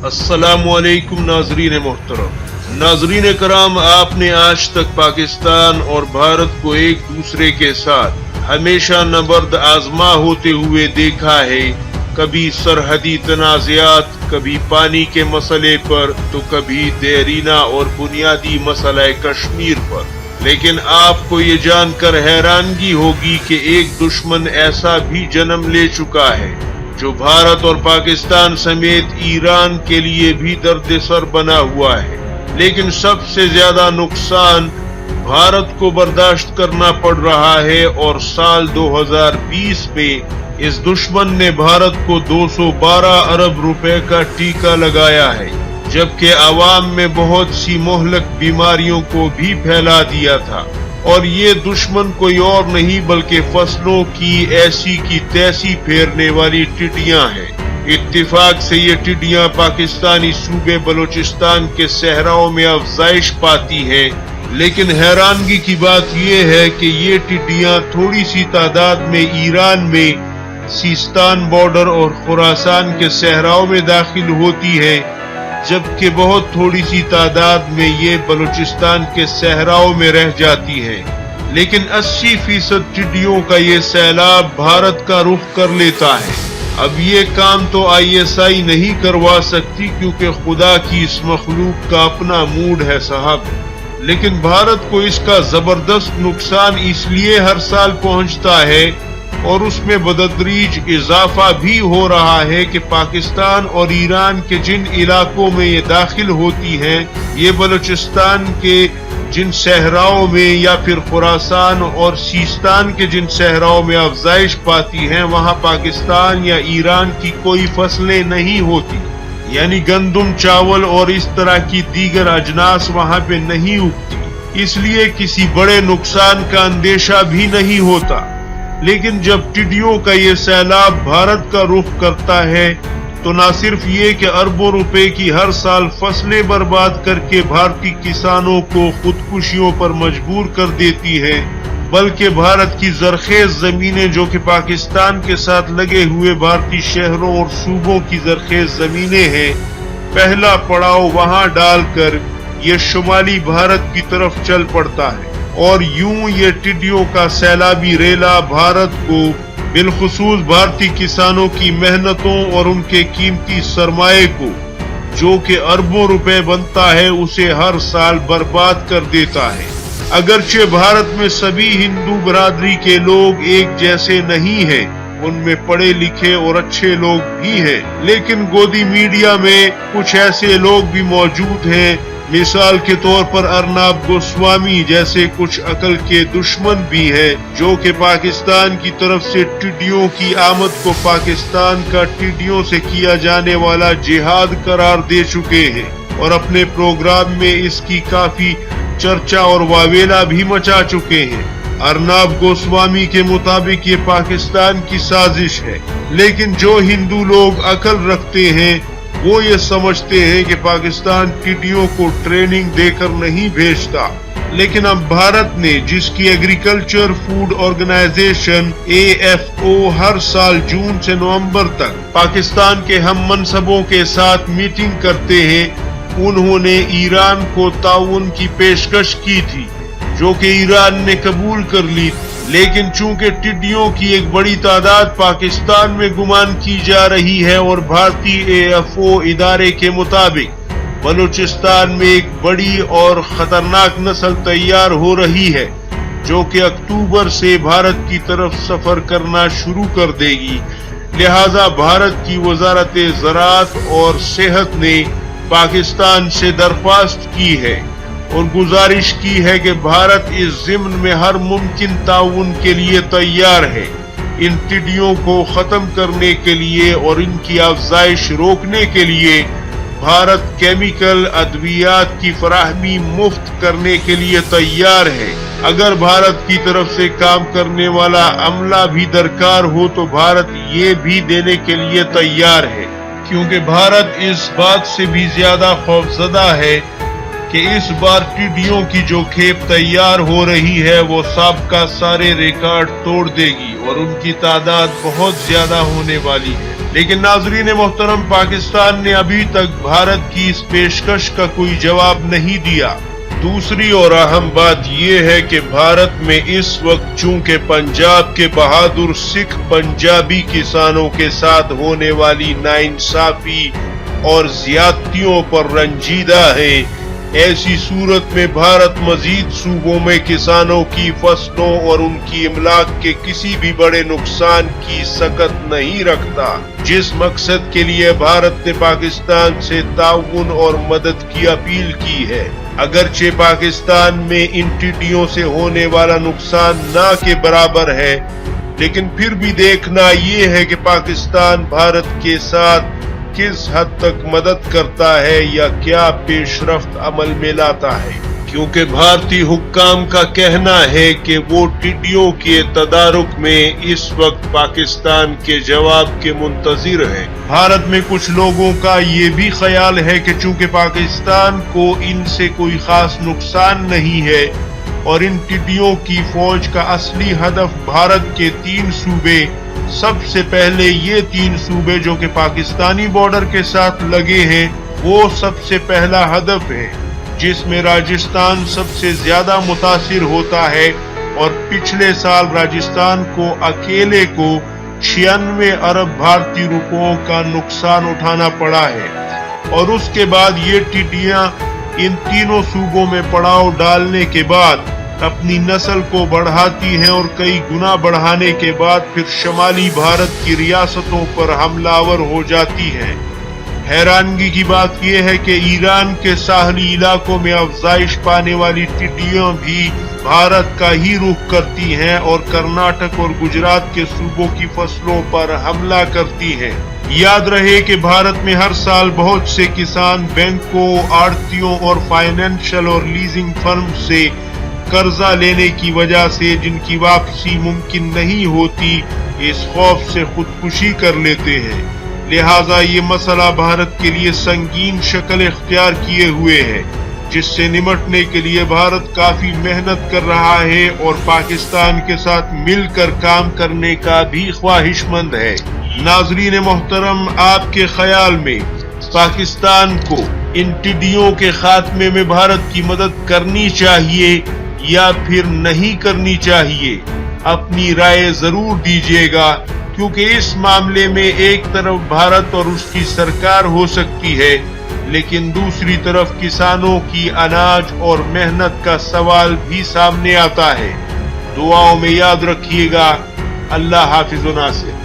अस्सलाम वालेकुम नाजरीन मोहतरम। नाजरीन कराम, आपने आज तक पाकिस्तान और भारत को एक दूसरे के साथ हमेशा नबर्द आजमा होते हुए देखा है। कभी सरहदी तनाज़ात, कभी पानी के मसले पर, तो कभी देरीना और बुनियादी मसला कश्मीर पर। लेकिन आपको ये जानकर हैरानगी होगी कि एक दुश्मन ऐसा भी जन्म ले चुका है जो भारत और पाकिस्तान समेत ईरान के लिए भी दर्द सर बना हुआ है। लेकिन सबसे ज्यादा नुकसान भारत को बर्दाश्त करना पड़ रहा है और साल 2020 में इस दुश्मन ने भारत को 212 अरब रुपए का टीका लगाया है, जबकि आवाम में बहुत सी मोहलक बीमारियों को भी फैला दिया था। और ये दुश्मन कोई और नहीं बल्कि फसलों की ऐसी की तैसी फेरने वाली टिड्डियां हैं। इत्तेफाक से ये टिड्डियां पाकिस्तानी सूबे बलूचिस्तान के सहराओं में अफजाइश पाती हैं। लेकिन हैरानगी की बात यह है कि ये टिड्डियां थोड़ी सी तादाद में ईरान में सीस्तान बॉर्डर और खुरासान के सहराओं में दाखिल होती है, जबकि बहुत थोड़ी सी तादाद में ये बलूचिस्तान के सहराओं में रह जाती है। लेकिन 80% टिड्डियों का ये सैलाब भारत का रुख कर लेता है। अब ये काम तो ISI नहीं करवा सकती, क्योंकि खुदा की इस मखलूक का अपना मूड है साहब। लेकिन भारत को इसका जबरदस्त नुकसान इसलिए हर साल पहुंचता है और उसमें बदतदरीज इजाफा भी हो रहा है कि पाकिस्तान और ईरान के जिन इलाकों में ये दाखिल होती हैं, ये बलूचिस्तान के जिन सहराओं में या फिर खुरासान और सीस्तान के जिन सहराओं में अफजाइश पाती हैं, वहां पाकिस्तान या ईरान की कोई फसलें नहीं होती। यानी गंदम, चावल और इस तरह की दीगर अजनास वहां पे नहीं उगती, इसलिए किसी बड़े नुकसान का अंदेशा भी नहीं होता। लेकिन जब टिड्डियों का ये सैलाब भारत का रुख करता है, तो न सिर्फ ये कि अरबों रुपए की हर साल फसलें बर्बाद करके भारतीय किसानों को खुदकुशियों पर मजबूर कर देती है, बल्कि भारत की जरखेज जमीनें जो कि पाकिस्तान के साथ लगे हुए भारतीय शहरों और सूबों की जरखेज जमीनें हैं, पहला पड़ाव वहां डालकर ये शुमाली भारत की तरफ चल पड़ता है। और यूं ये टिड्डियों का सैलाबी रेला भारत को, बिलखुसूस भारतीय किसानों की मेहनतों और उनके कीमती सरमाए को, जो कि अरबों रुपए बनता है, उसे हर साल बर्बाद कर देता है। अगरचे भारत में सभी हिंदू बरादरी के लोग एक जैसे नहीं हैं, उनमें पढ़े लिखे और अच्छे लोग भी हैं, लेकिन गोदी मीडिया में कुछ ऐसे लोग भी मौजूद हैं, मिसाल के तौर पर अर्नाब गोस्वामी जैसे कुछ अकल के दुश्मन भी हैं, जो कि पाकिस्तान की तरफ से टिड्डियों की आमद को पाकिस्तान का टिड्डियों से किया जाने वाला जिहाद करार दे चुके हैं और अपने प्रोग्राम में इसकी काफी चर्चा और वावेला भी मचा चुके हैं। अर्नाब गोस्वामी के मुताबिक ये पाकिस्तान की साजिश है, लेकिन जो हिंदू लोग अकल रखते हैं वो ये समझते हैं कि पाकिस्तान टिड्डियों को ट्रेनिंग देकर नहीं भेजता। लेकिन अब भारत ने, जिसकी एग्रीकल्चर फूड ऑर्गेनाइजेशन AFO हर साल जून से नवंबर तक पाकिस्तान के हम मनसबों के साथ मीटिंग करते हैं, उन्होंने ईरान को ताउन की पेशकश की थी, जो कि ईरान ने कबूल कर ली। लेकिन चूंकि टिड्डियों की एक बड़ी तादाद पाकिस्तान में गुमान की जा रही है और भारतीय AFO इदारे के मुताबिक बलूचिस्तान में एक बड़ी और खतरनाक नस्ल तैयार हो रही है, जो कि अक्टूबर से भारत की तरफ सफर करना शुरू कर देगी, लिहाजा भारत की वजारत ज़राअत और सेहत ने पाकिस्तान से दरख्वास्त की है और गुजारिश की है कि भारत इस ज़िम्न में हर मुमकिन ताउन के लिए तैयार है। इन टिड्डियों को खत्म करने के लिए और इनकी अफजाइश रोकने के लिए भारत केमिकल अद्वियात की फराहमी मुफ्त करने के लिए तैयार है। अगर भारत की तरफ से काम करने वाला अमला भी दरकार हो तो भारत ये भी देने के लिए तैयार है, क्योंकि भारत इस बात से भी ज्यादा खौफजदा है कि इस बार टिड्डियों की जो खेप तैयार हो रही है वो साबका सारे रिकॉर्ड तोड़ देगी और उनकी तादाद बहुत ज्यादा होने वाली है। لیکن ناظرین محترم، پاکستان نے ابھی تک بھارت کی اس پیشکش کا کوئی جواب نہیں دیا۔ دوسری اور اہم بات یہ ہے کہ بھارت میں اس وقت چونکہ پنجاب کے بہادر سکھ پنجابی کسانوں کے ساتھ ہونے والی ناانصافی اور زیادتیوں پر رنجیدہ ہے، ایسی صورت میں بھارت مزید صوبوں میں کسانوں کی فصلوں اور ان کی املاک کے کسی بھی بڑے نقصان کی سکت نہیں رکھتا، جس مقصد کے لیے بھارت نے پاکستان سے تعاون اور مدد کی اپیل کی ہے۔ اگرچہ پاکستان میں ان ٹڈیوں سے ہونے والا نقصان نہ کے برابر ہے، لیکن پھر بھی دیکھنا یہ ہے کہ پاکستان بھارت کے ساتھ کس حد تک مدد کرتا ہے یا کیا پیش رفت عمل میں لاتا ہے، کیونکہ بھارتی حکام کا کہنا ہے کہ وہ ٹڈیوں کے تدارک میں اس وقت پاکستان کے جواب کے منتظر ہیں۔ بھارت میں کچھ لوگوں کا یہ بھی خیال ہے کہ چونکہ پاکستان کو ان سے کوئی خاص نقصان نہیں ہے اور ان ٹڈیوں کی فوج کا اصلی ہدف بھارت کے 3 صوبے، سب سے پہلے یہ 3 صوبے جو کہ پاکستانی بارڈر کے ساتھ لگے ہیں، وہ سب سے پہلا ہدف ہے، جس میں راجستھان سب سے زیادہ متاثر ہوتا ہے، اور پچھلے سال راجستھان کو اکیلے کو 96 ارب بھارتی روپوں کا نقصان اٹھانا پڑا ہے، اور اس کے بعد یہ ٹڈیاں ان تینوں صوبوں میں پڑاؤ ڈالنے کے بعد اپنی نسل کو بڑھاتی ہیں اور کئی گنا بڑھانے کے بعد پھر شمالی بھارت کی ریاستوں پر حملہ آور ہو جاتی ہیں۔ حیرانگی کی بات یہ ہے کہ ایران کے ساحلی علاقوں میں افزائش پانے والی ٹڈیاں بھی بھارت کا ہی رخ کرتی ہیں اور کرناٹک اور گجرات کے صوبوں کی فصلوں پر حملہ کرتی ہیں۔ یاد رہے کہ بھارت میں ہر سال بہت سے کسان بینکوں، آڑھتیوں اور فائنینشل اور لیزنگ فرم سے قرضہ لینے کی وجہ سے جن کی واپسی ممکن نہیں ہوتی، اس خوف سے خودکشی کر لیتے ہیں۔ لہٰذا یہ مسئلہ بھارت کے لیے سنگین شکل اختیار کیے ہوئے ہے، جس سے نمٹنے کے لیے بھارت کافی محنت کر رہا ہے اور پاکستان کے ساتھ مل کر کام کرنے کا بھی خواہش مند ہے۔ ناظرین محترم، آپ کے خیال میں پاکستان کو ان ٹڈیوں کے خاتمے میں بھارت کی مدد کرنی چاہیے یا پھر نہیں کرنی چاہیے؟ اپنی رائے ضرور دیجیے گا، کیونکہ اس معاملے میں ایک طرف بھارت اور اس کی سرکار ہو سکتی ہے، لیکن دوسری طرف کسانوں کی اناج اور محنت کا سوال بھی سامنے آتا ہے۔ دعاؤں میں یاد رکھیے گا۔ اللہ حافظ و ناصر۔